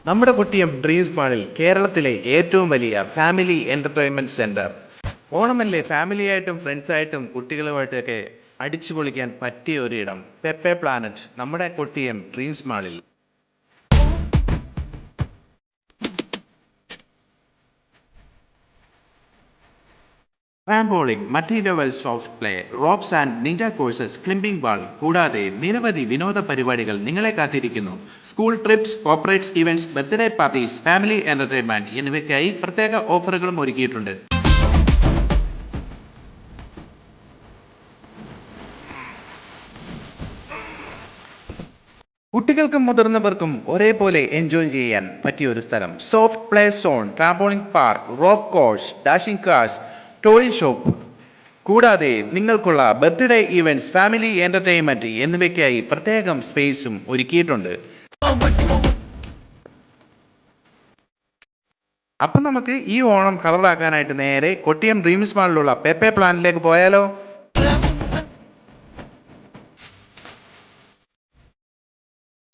നമ്മുടെ കൊട്ടിയം ഡ്രീംസ് മാളിൽ കേരളത്തിലെ ഏറ്റവും വലിയ ഫാമിലി എന്റർടൈൻമെന്റ് സെന്റർ. ഓണമല്ലേ, ഫാമിലിയായിട്ടും ഫ്രണ്ട്സായിട്ടും കുട്ടികളുമായിട്ടൊക്കെ അടിച്ചു പൊളിക്കാൻ പറ്റിയ ഒരിടം പെപ്പെ പ്ലാനറ്റ് നമ്മുടെ കൊട്ടിയം ഡ്രീംസ് മാളിൽ. Trampoline, multi level soft play, ropes and ninja courses, climbing wall കൂടാതെ നിരവധി വിനോദ പരിപാടികൾ നിങ്ങളെ കാത്തിരിക്കുന്നു. School trips, corporate events, birthday parties, family entertainment എന്നിവയ്ക്കായി പ്രത്യേക ഓഫറുകളും ഒരുക്കിയിട്ടുണ്ട്. കുട്ടികൾക്കും മുതിർന്നവർക്കും ഒരേപോലെ എൻജോയ് ചെയ്യാൻ പറ്റിയ ഒരു സ്ഥലം. Soft play zone, trampoline park, rope course, dashing cars, toy shop കൂടാതെ നിങ്ങൾക്കുള്ള ബർത്ത്ഡേ ഈവൻറ്റ്സ്, ഫാമിലി എന്റർടൈൻമെന്റ് എന്നിവയ്ക്കായി പ്രത്യേകം സ്പേസും ഒരുക്കിയിട്ടുണ്ട്. അപ്പം നമുക്ക് ഈ ഓണം കളറാക്കാനായിട്ട് നേരെ കൊട്ടിയം ഡ്രീംസ് മാളിലുള്ള പെപ്പെ പ്ലാനിലേക്ക് പോയാലോ?